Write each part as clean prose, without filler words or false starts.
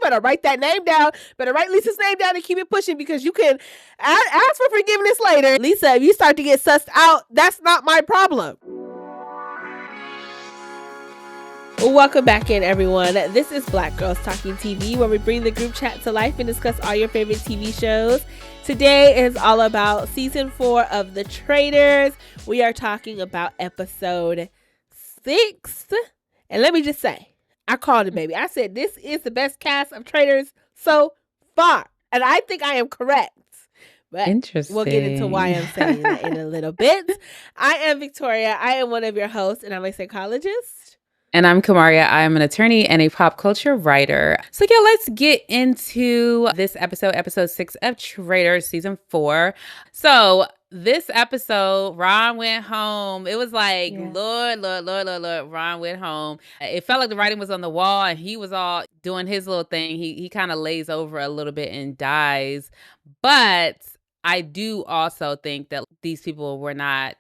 better write that name down. Better write Lisa's name down and keep it pushing, because you can ask for forgiveness later. Lisa, if you start to get sussed out, that's not my problem. Welcome back in, everyone. This is Black Girls Talking TV, where we bring the group chat to life and discuss all your favorite TV shows. Today is all about season 4 of The Traitors. We are talking about episode 6. And let me just say, I called it, baby. I said this is the best cast of Traitors so far. And I think I am correct. But interesting. We'll get into why I'm saying that in a little bit. I am Victoria. I am one of your hosts, and I'm a psychologist. And I'm Kamaria. I'm an attorney and a pop culture writer. So yeah, let's get into this episode 6 of Traitors, season 4. So this episode, Ron went home. It was like, Lord, Ron went home. It felt like the writing was on the wall, and he was all doing his little thing. He kind of lays over a little bit and dies. But I do also think that these people were not,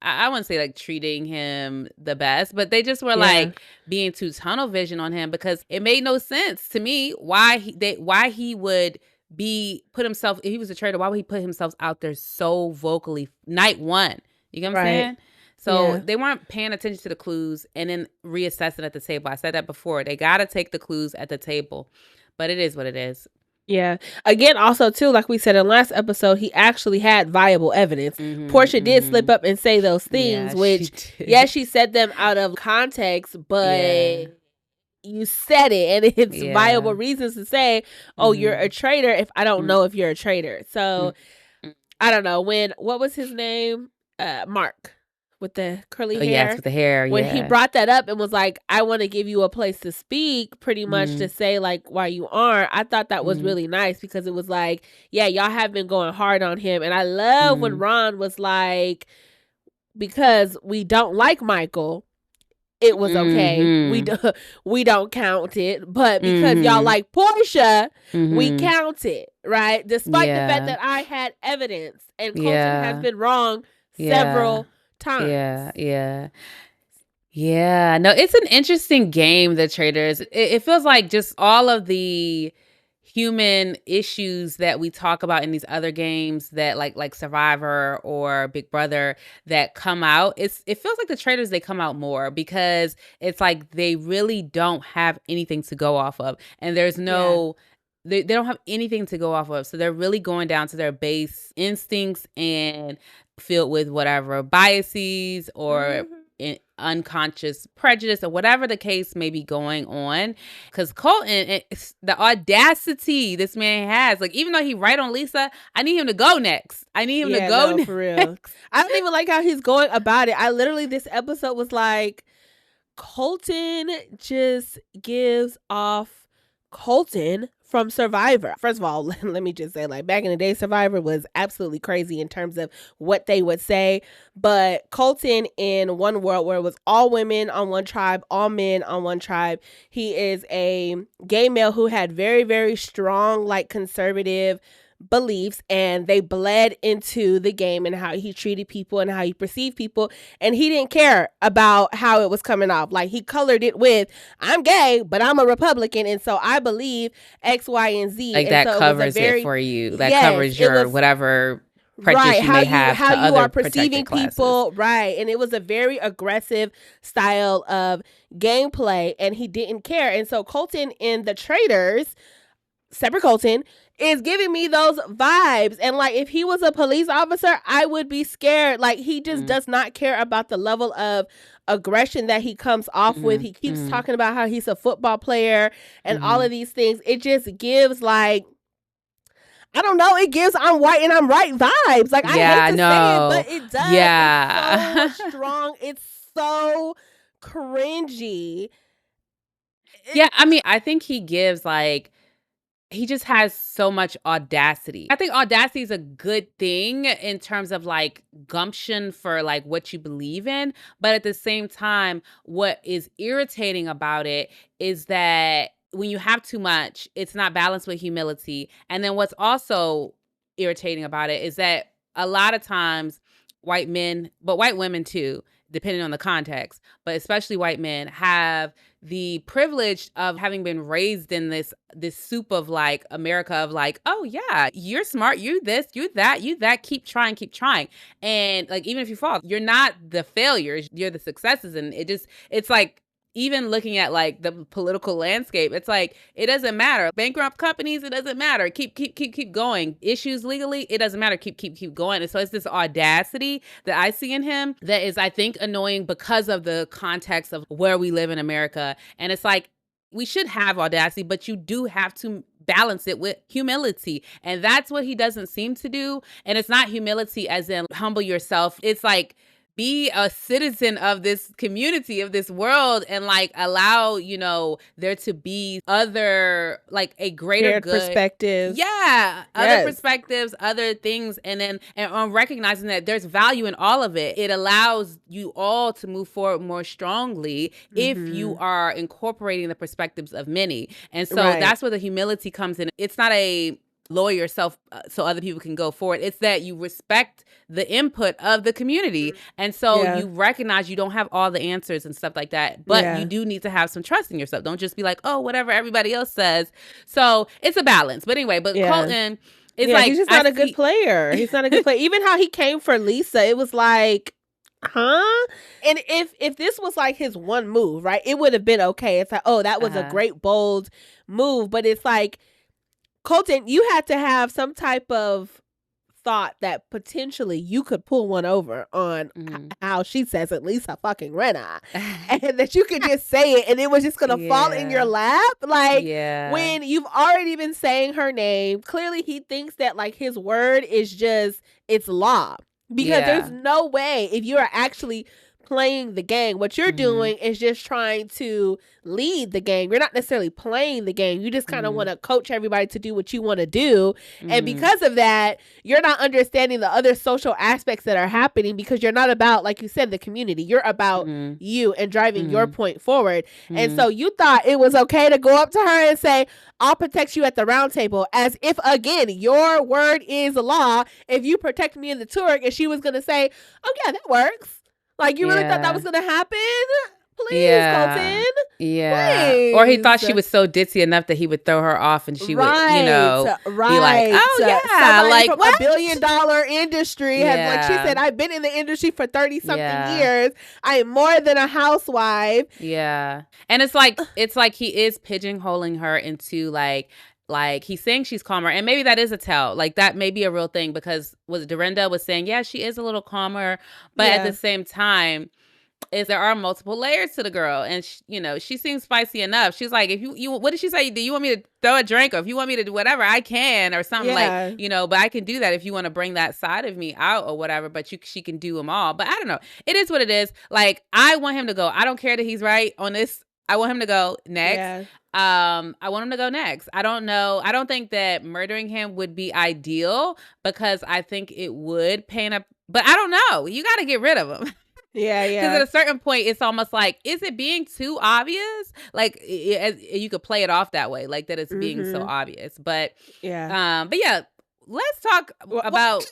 I wouldn't say like treating him the best, but they just were like being too tunnel vision on him, because it made no sense to me why he would put himself, if he was a traitor, why would he put himself out there so vocally night one? You know what I'm saying? So they weren't paying attention to the clues and then reassessing at the table. I said that before. They got to take the clues at the table, but it is what it is. Yeah. Again, also, too, like we said in last episode, he actually had viable evidence. Portia did slip up and say those things, which, she said them out of context, but you said it, and it's viable reasons to say, oh, you're a traitor if I don't know if you're a traitor. So, I don't know. What was his name? Mark. With the curly hair. Yes, with the hair, When he brought that up and was like, I want to give you a place to speak, pretty much to say, like, why you aren't. I thought that was really nice, because it was like, y'all have been going hard on him. And I love when Ron was like, because we don't like Michael, it was okay. We don't count it. But because y'all like Portia, we count it, right? Despite the fact that I had evidence. And Colton has been wrong several times. No, it's an interesting game, The Traitors. It feels like just all of the human issues that we talk about in these other games that like Survivor or Big Brother that come out. It feels like The Traitors, they come out more, because it's like they really don't have anything to go off of, and there's no they don't have anything to go off of, so they're really going down to their base instincts and filled with whatever biases or unconscious prejudice or whatever the case may be going on. Because Colton, the audacity this man has, like, even though he right on Lisa, I need him to go next. I need him to go next. For real. I don't even like how he's going about it. I literally, this episode was like, Colton just gives off Colton from Survivor. First of all, let me just say, like, back in the day, Survivor was absolutely crazy in terms of what they would say. But Colton, in one world where it was all women on one tribe, all men on one tribe, he is a gay male who had very, very strong, like, conservative beliefs, and they bled into the game and how he treated people and how he perceived people, and he didn't care about how it was coming off. Like, he colored it with, I'm gay, but I'm a Republican, and so I believe X, Y, and Z. Like, and that so covers it for you. That covers your whatever prejudice you may have to other you are perceiving people, right? And it was a very aggressive style of gameplay, and he didn't care. And so Colton in The Traitors, separate Colton, is giving me those vibes. And like, if he was a police officer, I would be scared. Like, he just does not care about the level of aggression that he comes off with. He keeps talking about how he's a football player and all of these things. It just gives, like, I don't know, it gives I'm white and I'm right vibes. Like, I hate to say it, but it does. Yeah. It's so strong. It's so cringy. I mean, I think he gives, like, he just has so much audacity. I think audacity is a good thing in terms of, like, gumption for, like, what you believe in. But at the same time, what is irritating about it is that when you have too much, it's not balanced with humility. And then what's also irritating about it is that a lot of times white men, but white women too, depending on the context, but especially white men, have the privilege of having been raised in this soup of like America of like, oh yeah, you're smart, you this, you that, keep trying. And like, even if you fall, you're not the failures, you're the successes. And it's like, even looking at like the political landscape, it's like, it doesn't matter. Bankrupt companies, it doesn't matter. Keep going. Issues legally, it doesn't matter. Keep going. And so it's this audacity that I see in him that is, I think, annoying because of the context of where we live in America. And it's like, we should have audacity, but you do have to balance it with humility. And that's what he doesn't seem to do. And it's not humility as in humble yourself. It's like, be a citizen of this community, of this world, and like allow, there to be other, like a greater good perspectives. Yeah. Other perspectives, other things. And on recognizing that there's value in all of it, it allows you all to move forward more strongly if you are incorporating the perspectives of many. And so that's where the humility comes in. It's not a lower yourself so other people can go forward. It's that you respect the input of the community. And so you recognize you don't have all the answers and stuff like that, but you do need to have some trust in yourself. Don't just be like, oh, whatever everybody else says. So it's a balance. But anyway, Colton is like, he's just not a good player. He's not a good player. Even how he came for Lisa, it was like, huh? And if this was like his one move, right, it would have been okay. It's like, oh, that was a great, bold move. But it's like, Colton, you had to have some type of thought that potentially you could pull one over on how she says it, Lisa fucking Renna, and that you could just say it and it was just going to fall in your lap. Like, when you've already been saying her name, clearly he thinks that like his word is just, it's law. Because there's no way, if you are actually playing the game, what you're doing is just trying to lead the game. You're not necessarily playing the game. You just kind of want to coach everybody to do what you want to do. And because of that, you're not understanding the other social aspects that are happening, because you're not about, like you said, the community. You're about you and driving your point forward. And so you thought it was okay to go up to her and say, I'll protect you at the round table, as if, again, your word is law. If you protect me in the Turk, and she was going to say, oh yeah, that works. Like, you really thought that was going to happen? Please, Colton. Yeah. Please. Or he thought she was so ditzy enough that he would throw her off and she would, be like, oh, yeah. Somebody like, from what? $1 billion industry has, like she said, I've been in the industry for 30-something years. I am more than a housewife. Yeah. And it's like he is pigeonholing her into like he's saying she's calmer, and maybe that is a tell. Like, that may be a real thing, because Dorinda was saying, yeah, she is a little calmer, but at the same time, there are multiple layers to the girl, and she seems spicy enough. She's like, if you what did she say? Do you want me to throw a drink, or if you want me to do whatever, I can, or something like, but I can do that if you want to bring that side of me out or whatever. But she can do them all. But I don't know. It is what it is. Like, I want him to go. I don't care that he's right on this. I want him to go next. Yeah. I want him to go next. I don't know. I don't think that murdering him would be ideal, because I think it would paint up, but I don't know. You got to get rid of him. Yeah. Because at a certain point, it's almost like, is it being too obvious? Like, you could play it off that way, like that it's being so obvious. But let's talk about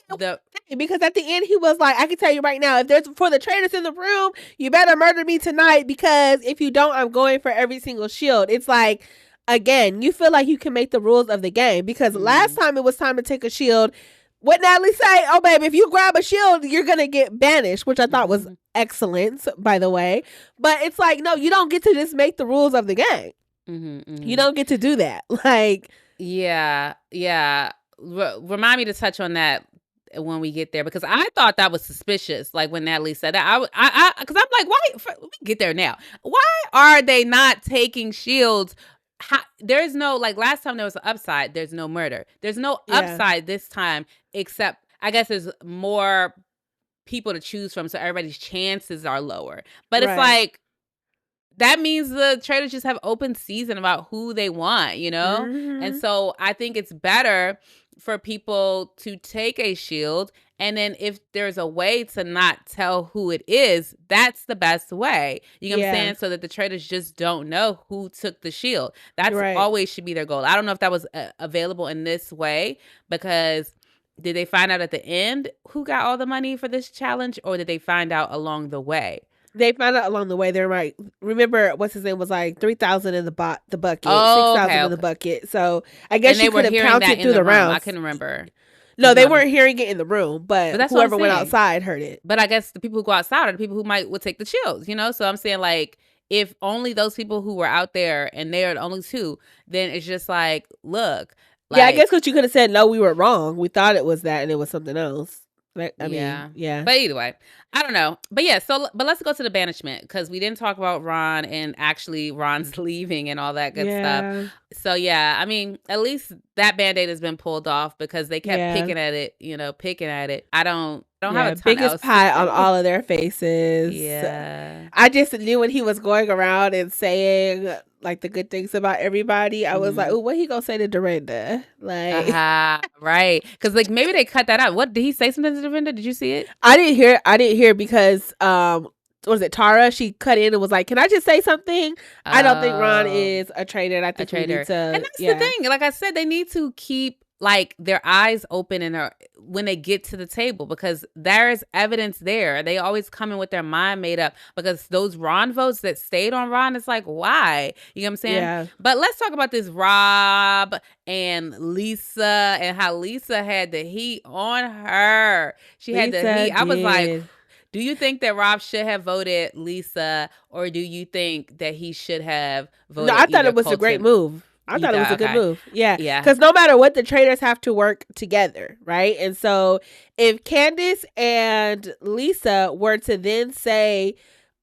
because at the end he was like, I can tell you right now, if there's for the traitors in the room, you better murder me tonight, because if you don't, I'm going for every single shield. It's like, again, you feel like you can make the rules of the game, because last time it was time to take a shield. What Natalie say? Oh, baby, if you grab a shield, you're going to get banished, which I thought was excellent, by the way. But it's like, no, you don't get to just make the rules of the game. You don't get to do that. Like, yeah. Remind me to touch on that when we get there, because I thought that was suspicious. Like, when Natalie said that, because I'm like, why? We get there now. Why are they not taking shields? There's no, like, last time there was an upside. There's no murder. There's no upside this time, except I guess there's more people to choose from, so everybody's chances are lower. But it's like, that means the traitors just have open season about who they want, And so I think it's better for people to take a shield, and then if there's a way to not tell who it is, that's the best way. You know what I'm saying? So that the traitors just don't know who took the shield. That's always should be their goal. I don't know if that was available in this way, because did they find out at the end who got all the money for this challenge, or did they find out along the way? They found out along the way. They're like, remember what's his name was like 3,000 in the bucket, Oh, 6,000 in the bucket. So I guess you could have counted through the rounds. I couldn't remember. No, they weren't hearing it in the room, but whoever went outside heard it. But I guess the people who go outside are the people who would take the chills, you know? So I'm saying, like, if only those people who were out there and they are the only two, then it's just like, look. Like, yeah, I guess what you could have said, no, we were wrong. We thought it was that and it was something else. Like, I mean, yeah. But either way, I don't know. But yeah, but let's go to the banishment because we didn't talk about Ron and actually Ron's leaving and all that good stuff. So yeah, I mean, at least that Band-Aid has been pulled off because they kept picking at it. I don't have a ton biggest else pie on all of their faces. Yeah. I just knew when he was going around and saying like the good things about everybody, I was like, oh, what he gonna say to Dorinda? Like, right. Because like maybe they cut that out. What did he say something to Dorinda? Did you see it? I didn't hear because was it Tara? She cut in and was like, "Can I just say something?" I don't think Ron is a traitor. And I think we need to. And that's the thing. Like I said, they need to keep like their eyes open and when they get to the table because there is evidence there. They always come in with their mind made up because those Ron votes that stayed on Ron, it's like, why? You know what I'm saying? Yeah. But let's talk about this Rob and Lisa and how Lisa had the heat on her. She had the heat. I was like, do you think that Rob should have voted Lisa or do you think that he should have voted? No, I thought it was a great move. I thought it was a good move. Yeah. Yeah. Because no matter what, the traitors have to work together, right? And so if Candace and Lisa were to then say,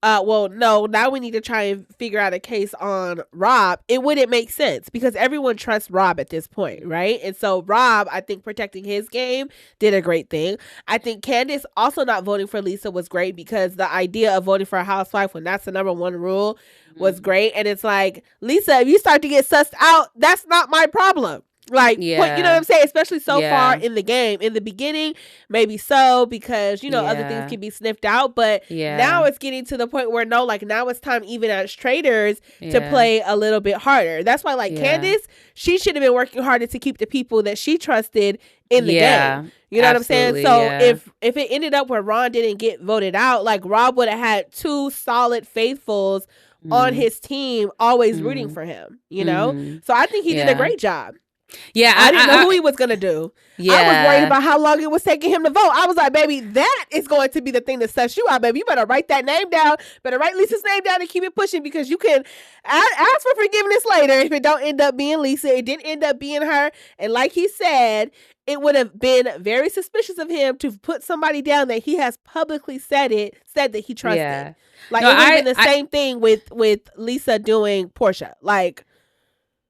well, no, now we need to try and figure out a case on Rob, it wouldn't make sense because everyone trusts Rob at this point, right? And so Rob, I think protecting his game did a great thing. I think Candace also not voting for Lisa was great because the idea of voting for a housewife when that's the number one rule was great. And it's like, Lisa, if you start to get sussed out, that's not my problem. Like, you know what I'm saying? Especially so far in the game. In the beginning, maybe so, because, you know, other things can be sniffed out. But now it's getting to the point where, no, like, now it's time, even as traitors, to play a little bit harder. That's why, like, Candace, she should have been working harder to keep the people that she trusted in the game. You know what I'm saying? So if it ended up where Ron didn't get voted out, like, Rob would have had two solid faithfuls on his team always rooting for him, you know? So I think he did a great job. Yeah, I didn't know who he was gonna do. I was worried about how long it was taking him to vote. I was like, baby, that is going to be the thing that suss you out, baby. You better write that name down. Better write Lisa's name down and keep it pushing because you can ask for forgiveness later if it don't end up being Lisa. It didn't end up being her. And like he said, it would have been very suspicious of him to put somebody down that he has publicly said that he trusted. Yeah. Like it would have been the same thing with Lisa doing Portia. Like.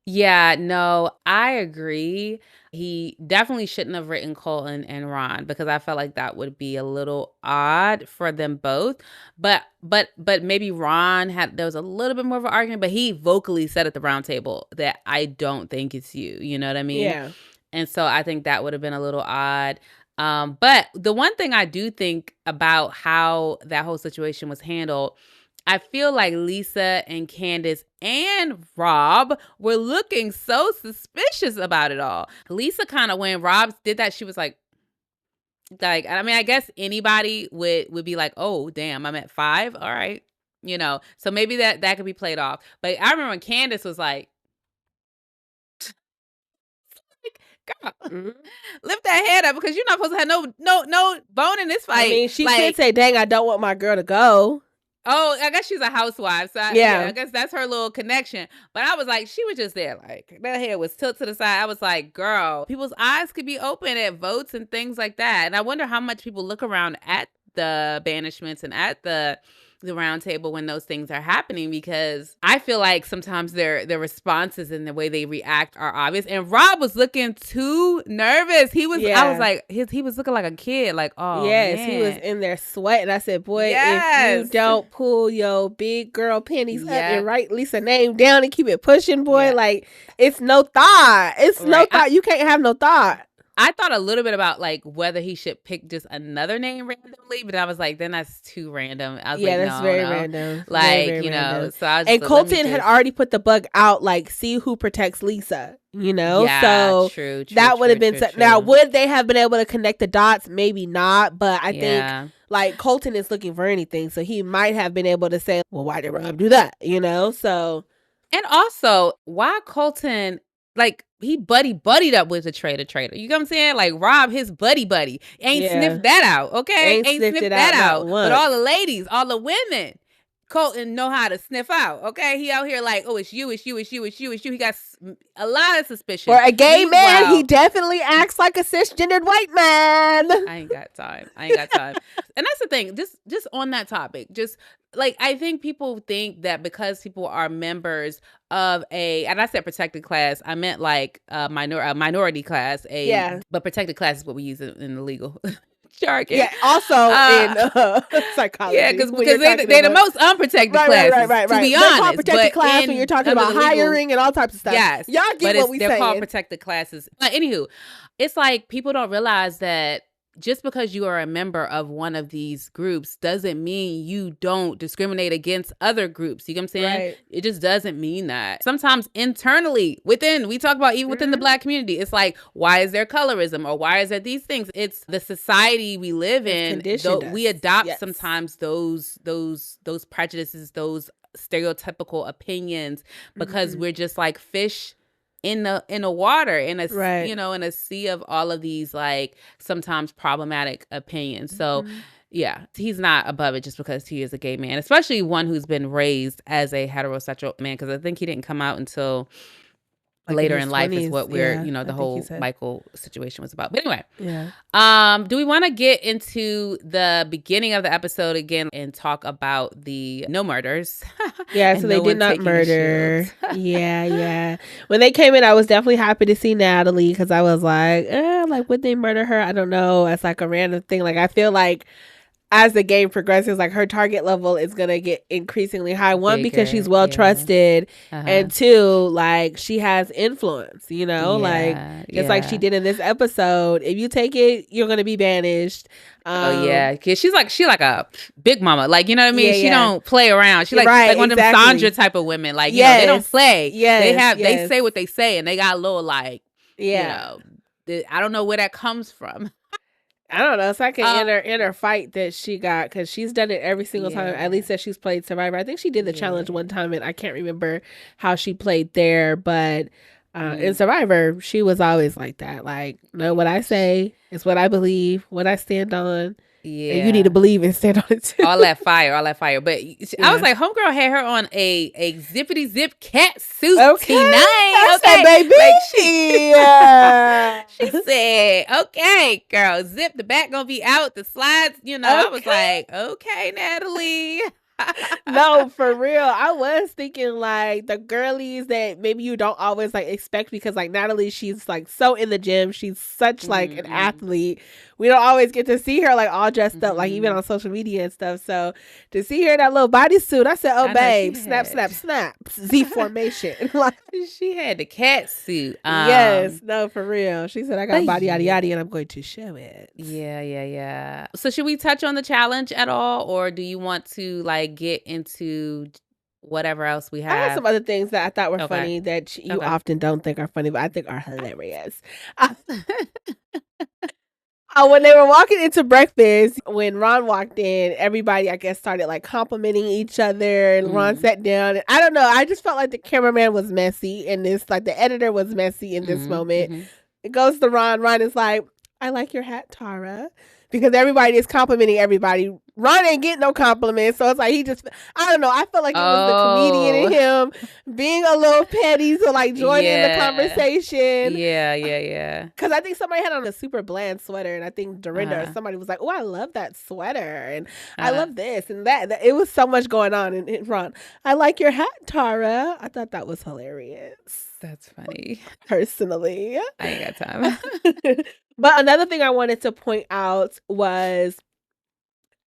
Yeah, no, I agree. He definitely shouldn't have written Colton and Ron because I felt like that would be a little odd for them both. But maybe Ron there was a little bit more of an argument, but he vocally said at the round table that I don't think it's you. You know what I mean? Yeah. And so I think that would have been a little odd. But the one thing I do think about how that whole situation was handled, I feel like Lisa and Candace and Rob were looking so suspicious about it all. Lisa kind of, when Rob did that, she was like, I mean, I guess anybody would be like, oh, damn, I'm at 5. All right. You know, so maybe that could be played off. But I remember when Candace was like, girl, lift that head up because you're not supposed to have no bone in this fight. I mean, she could say, dang, I don't want my girl to go. Oh, I guess she's a housewife. So I guess that's her little connection. But I was like, she was just there. Like, that head was tilted to the side. I was like, girl, people's eyes could be open at votes and things like that. And I wonder how much people look around at the banishments and at the round table when those things are happening, because I feel like sometimes their responses and the way they react are obvious. And Rob was looking too nervous. He was, I was like, he was looking like a kid, like, oh, yes, man. He was in there sweating. I said, boy, if you don't pull your big girl panties up and write Lisa's name down and keep it pushing, boy, like, it's no thought. It's no thought. You can't have no thought. I thought a little bit about like whether he should pick just another name randomly, but I was like, then that's too random. I was like, that's very random. Like, very you know, random. so I was and Colton had already put the bug out, like, see who protects Lisa, you know? Yeah, so true, that would have been, now, would they have been able to connect the dots? Maybe not, but I think, like Colton is looking for anything, so he might have been able to say, well, why did Rob do that? You know, so. And also, why Colton, like, he buddied up with the traitor. You know what I'm saying? Like, Rob, his buddy, ain't sniffed that out, okay? Ain't sniffed that out. But all the ladies, all the women, Colton know how to sniff out, okay? He out here like, oh, it's you. He got a lot of suspicion. For a gay man, he definitely acts like a cisgendered white man. I ain't got time. And that's the thing, just on that topic, just like, I think people think that because people are members of and I said protected class, I meant like a minority class, but protected class is what we use in the legal jargon. Yeah, also in psychology. Yeah, because they're the most unprotected classes, right. To be honest. They're called protected class when you're talking about hiring and all types of stuff. Yes. Y'all get what we saying. They're called protected classes. But anywho, it's like people don't realize that just because you are a member of one of these groups doesn't mean you don't discriminate against other groups. You know what I'm saying? Right. It just doesn't mean that. Sometimes internally, we talk about even within the Black community, it's like, why is there colorism or why is there these things? It's the society we live in. We adopt sometimes those prejudices, those stereotypical opinions because we're just like fish in the water, in a you know, in a sea of all of these like sometimes problematic opinions. So yeah, he's not above it just because he is a gay man, especially one who's been raised as a heterosexual man, because I think he didn't come out until like later in life 20s, is what we're, you know, the whole Michael situation was about. But anyway, do we want to get into the beginning of the episode again and talk about the no murders? Yeah, so they did not murder. Yeah. When they came in, I was definitely happy to see Natalie because I was like, would they murder her? I don't know. It's like a random thing. Like, I feel like as the game progresses, like her target level is gonna get increasingly high. One, because she's well trusted, and two, like she has influence. You know, like just like she did in this episode. If you take it, you're gonna be banished. Because she like a big mama. Like, you know what I mean? She don't play around. She like one of them Sandra type of women. Like, you know, they don't play. They say what they say, and they got a little like, you know, I don't know where that comes from. I don't know. It's like an inner fight that she got because she's done it every single time, at least that she's played Survivor. I think she did the challenge one time, and I can't remember how she played there. But in Survivor, she was always like that. Like, no, what I say is what I believe, what I stand on. Yeah. And you need to believe and stand on it too. All that fire. But I was like, homegirl had her on a zippity zip cat suit tonight. Okay, baby. Like she said, okay, girl, zip, the back gonna be out, the slides, you know. I was like, okay, Natalie. No, for real. I was thinking like the girlies that maybe you don't always like expect, because like Natalie, she's like so in the gym. She's such like an athlete. We don't always get to see her like all dressed up, like even on social media and stuff. So to see her in that little bodysuit, I said, oh, babe, snap, Z formation. Like, she had the cat suit. Yes, no, for real. She said, I got body yada yada and I'm going to show it. Yeah. So should we touch on the challenge at all, or do you want to like get into whatever else we have? I have some other things that I thought were funny that you often don't think are funny, but I think are hilarious. When they were walking into breakfast, when Ron walked in, everybody, I guess, started like complimenting each other, and Ron sat down. And I don't know. I just felt like the cameraman was messy in this, like the editor was messy in this moment. It goes to Ron. Ron is like, I like your hat, Tara. Because everybody is complimenting everybody. Ron ain't getting no compliments. So it's like, I don't know. I felt like it was the comedian in him being a little petty to like join in the conversation. Yeah. Because I think somebody had on a super bland sweater, and I think Dorinda or somebody was like, oh, I love that sweater. And I love this and that. It was so much going on. And Ron, I like your hat, Tara. I thought that was hilarious. That's funny. Personally. I ain't got time. But another thing I wanted to point out was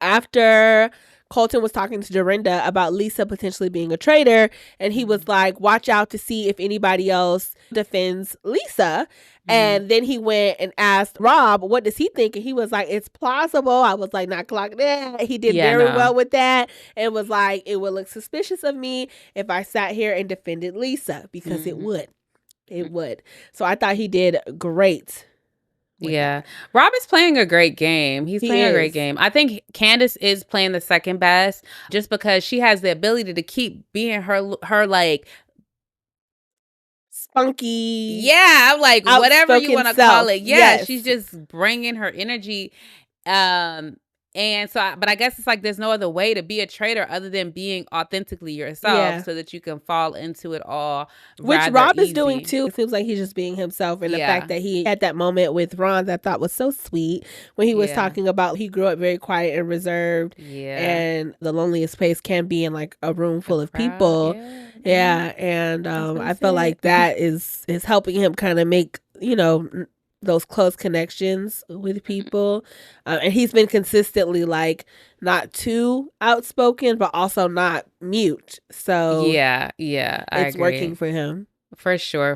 after Colton was talking to Dorinda about Lisa potentially being a traitor, and he was like, watch out to see if anybody else defends Lisa. And then he went and asked Rob, what does he think? And he was like, it's plausible. I was like, not clock that. He did very well with that, and was like, it would look suspicious of me if I sat here and defended Lisa, because it would. So I thought he did great Yeah. Rob is playing a great game. He's playing a great game. I think Candace is playing the second best just because she has the ability to keep being her like spunky. Yeah, I'm like whatever you want to call it. Yeah, yes. She's just bringing her energy. And so, but I guess it's like there's no other way to be a traitor other than being authentically yourself so that you can fall into it all. Which Rob is doing too. It seems like he's just being himself. And the fact that he had that moment with Ron that I thought was so sweet when he was talking about he grew up very quiet and reserved. And the loneliest place can be in like a room full of people. And I feel like that is helping him kind of make, you know, those close connections with people. And he's been consistently like not too outspoken, but also not mute. So it's working for him. For sure.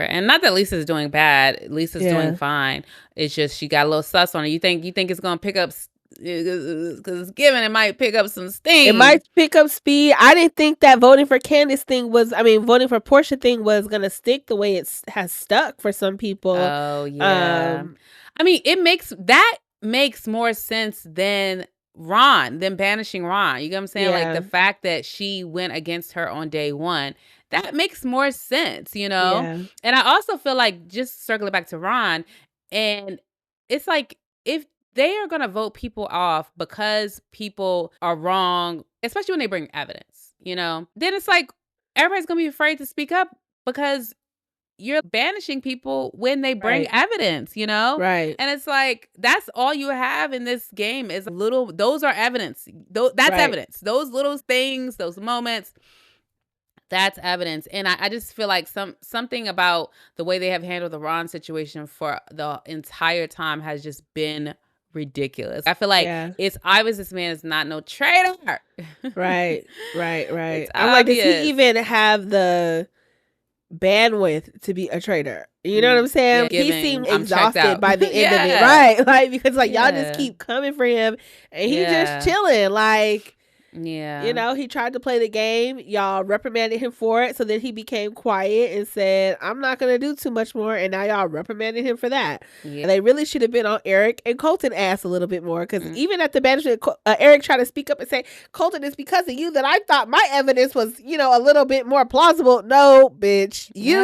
And not that Lisa's doing bad. Lisa's doing fine. It's just she got a little sus on her. You think it's gonna pick up because given it might pick up some steam. It might pick up speed. I didn't think that voting for Candace thing voting for Portia thing was gonna stick the way it has stuck for some people. Oh yeah. I mean, it makes more sense than banishing Ron. You get what I'm saying? Like the fact that she went against her on day one. That makes more sense, you know? Yeah. And I also feel like, just circling back to Ron, and it's like, if they are going to vote people off because people are wrong, especially when they bring evidence, you know, then it's like everybody's going to be afraid to speak up because you're banishing people when they bring evidence, you know? Right. And it's like, that's all you have in this game is those are evidence. That's evidence. Those little things, those moments, that's evidence. And I just feel like something about the way they have handled the Ron situation for the entire time has just been ridiculous. I feel like it's obvious this man is not no traitor. Right. I'm like, does he even have the bandwidth to be a traitor? You know what I'm saying? He seemed exhausted by the end of it. Right. Like, because like y'all just keep coming for him and he just chilling. Like, you know, he tried to play the game. Y'all reprimanded him for it. So then he became quiet and said, I'm not going to do too much more. And now y'all reprimanded him for that. And they really should have been on Eric and Colton ass a little bit more. Because even at the banishment, Eric tried to speak up and say, Colton, it's because of you that I thought my evidence was, you know, a little bit more plausible. No, bitch. You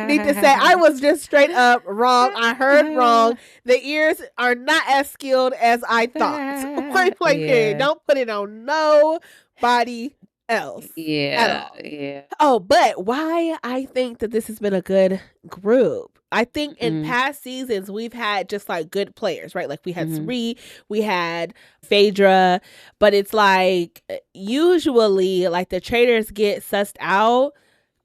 need to say, I was just straight up wrong. I heard wrong. The ears are not as skilled as I thought. Point blank period. Don't put it on nobody else. At all. Oh, but why I think that this has been a good group. I think in past seasons we've had just like good players, right? Like we had Sri, we had Phaedra, but it's like usually like the traitors get sussed out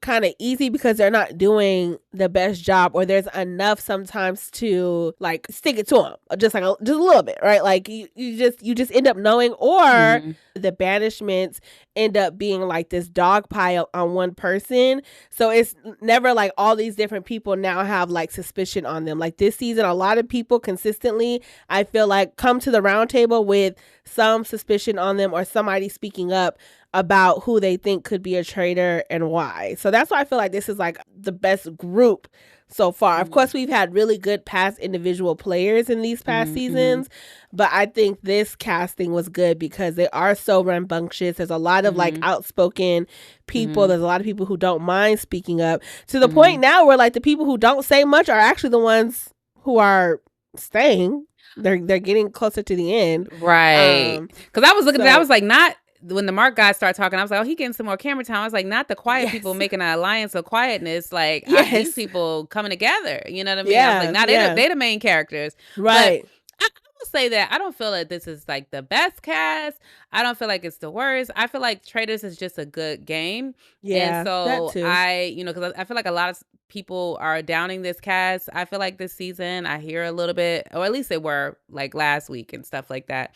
kind of easy because they're not doing the best job, or there's enough sometimes to like stick it to them just a little bit, right? Like you just end up knowing, or the banishments end up being like this dog pile on one person, so it's never like all these different people now have like suspicion on them. Like this season, a lot of people consistently, I feel like, come to the round table with some suspicion on them or somebody speaking up about who they think could be a traitor and why. So that's why I feel like this is like the best group so far. Of course, we've had really good past individual players in these past seasons, but I think this casting was good because they are so rambunctious. There's a lot of like outspoken people. There's a lot of people who don't mind speaking up, to the point now where like the people who don't say much are actually the ones who are staying. They're getting closer to the end. Right. Because I was looking at it, I was like, not when the Mark guy started talking, I was like, oh, he getting some more camera time. I was like, not the quiet people making an alliance of quietness. Like, these people coming together. You know what I mean? I was like, they're the main characters. Right. But I will say that I don't feel that this is like the best cast. I don't feel like it's the worst. I feel like Traitors is just a good game. Yeah. And so that too. because I feel like a lot of people are downing this cast. I feel like this season I hear a little bit, or at least they were like last week and stuff like that.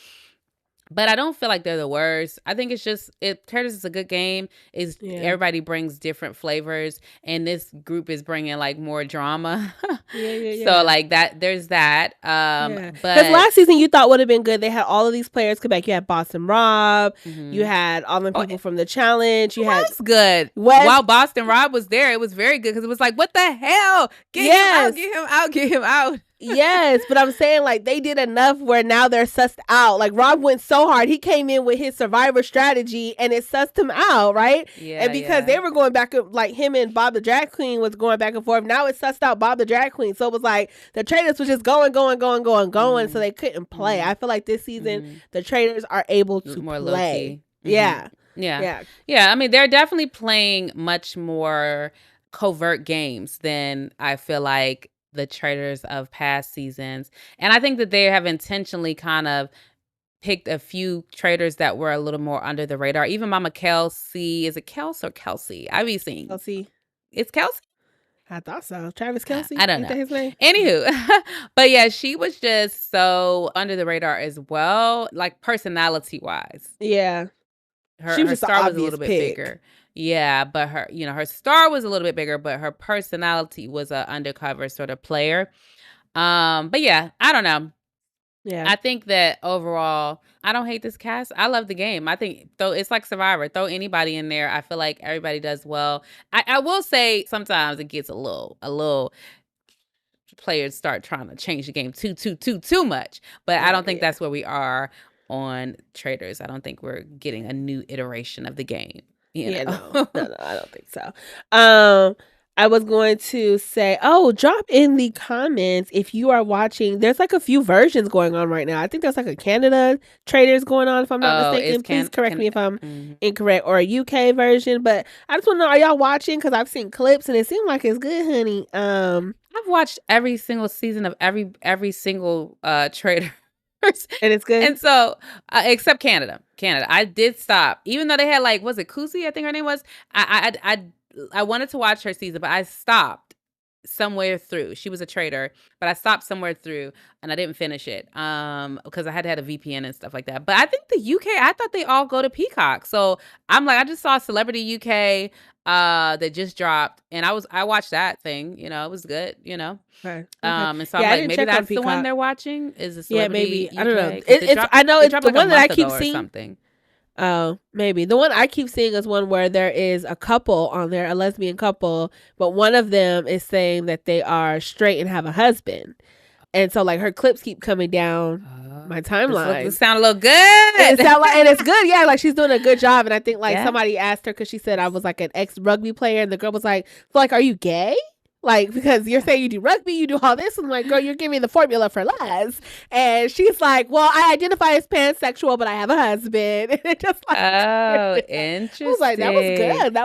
But I don't feel like they're the worst. I think it's just, Traitors is a good game. Everybody brings different flavors, and this group is bringing like more drama. So like that, there's that. But because last season you thought would have been good. They had all of these players come back. You had Boston Rob. You had all the people from the challenge. You had good. While Boston Rob was there, it was very good because it was like, what the hell? Get him out! Get him out! Yes, but I'm saying like they did enough where now they're sussed out. Like Rob went so hard. He came in with his survivor strategy and it sussed him out, right? Yeah. And because they were going back, like him and Bob the Drag Queen was going back and forth. Now it sussed out Bob the Drag Queen. So it was like the Traitors was just going. So they couldn't play. I feel like this season the Traitors are able to more play. Yeah. I mean, they're definitely playing much more covert games than I feel like the Traitors of past seasons. And I think that they have intentionally kind of picked a few Traitors that were a little more under the radar. Even Mama Kelsey. Is it Kels or Kelsey? I be seeing. Kelsey. It's Kelsey? I thought so. Travis Kelsey? I don't know. His name? Anywho, but yeah, she was just so under the radar as well, like personality-wise. Yeah. Her star was a little bit bigger. Yeah, but her star was a little bit bigger, but her personality was an undercover sort of player. But yeah, I don't know. Yeah. I think that overall, I don't hate this cast. I love the game. I think though it's like Survivor. Throw anybody in there. I feel like everybody does well. I will say sometimes it gets a little players start trying to change the game too much. But I don't think that's where we are on Traitors. I don't think we're getting a new iteration of the game. No, I don't think so. I was going to say, drop in the comments if you are watching. There's like a few versions going on right now. I think there's like a Canada Traitors going on, if I'm not mistaken. Please correct me if I'm incorrect, or a UK version. But I just want to know, are y'all watching? Because I've seen clips and it seemed like it's good, honey. I've watched every single season of every single Traitor. And it's good. And so, except Canada, I did stop, even though they had like, was it Kusi? I think her name was. I wanted to watch her season, but I stopped somewhere through. She was a traitor, but I stopped somewhere through, and I didn't finish it because I had a VPN and stuff like that. But I think the UK, I thought they all go to Peacock, so I'm like, I just saw Celebrity UK that just dropped, and I watched that thing. It was good. Okay. And so I'm like, maybe that's the one they're watching. Is the Celebrity UK? I don't know. I know it's the one that I keep seeing. Something. Oh, maybe. The one I keep seeing is one where there is a couple on there, a lesbian couple, but one of them is saying that they are straight and have a husband. And so like her clips keep coming down my timeline. It sound a little good. And it's good. Yeah, like she's doing a good job. And I think like somebody asked her, because she said I was like an ex-rugby player, and the girl was like, are you gay? Like, because you're saying you do rugby, you do all this. And I'm like, girl, you're giving me the formula for Les. And she's like, well, I identify as pansexual, but I have a husband. And it just like, oh, interesting. I was like, that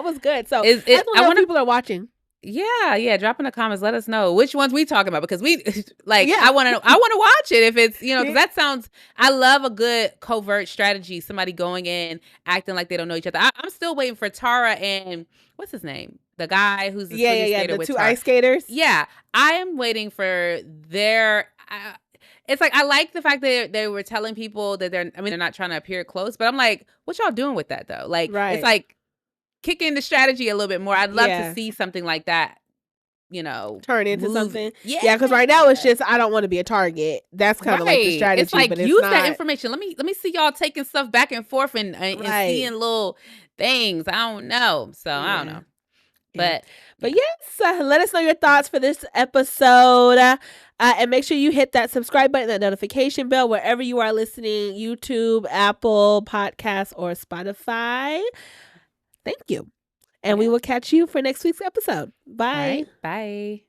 was good. So I don't know if people are watching. Yeah. Drop in the comments. Let us know which ones we talking about, because we like, I want to watch it if it's, because that sounds, I love a good covert strategy. Somebody going in, acting like they don't know each other. I'm still waiting for Tara and what's his name? The guy who's the skater the with two Tara. ice skaters. Yeah. I am waiting for their, it's like, I like the fact that they were telling people that they're not trying to appear close, but I'm like, what y'all doing with that though? Like, it's like, kicking the strategy a little bit more. I'd love to see something like that, turn into something. Yeah, because right now it's just, I don't want to be a target. That's kind of like the strategy. It's like, but use that information. Let me see y'all taking stuff back and forth and seeing little things. I don't know. So I don't know. But yes, let us know your thoughts for this episode. And make sure you hit that subscribe button, that notification bell, wherever you are listening, YouTube, Apple Podcasts, or Spotify. Thank you. And we will catch you for next week's episode. Bye. Bye.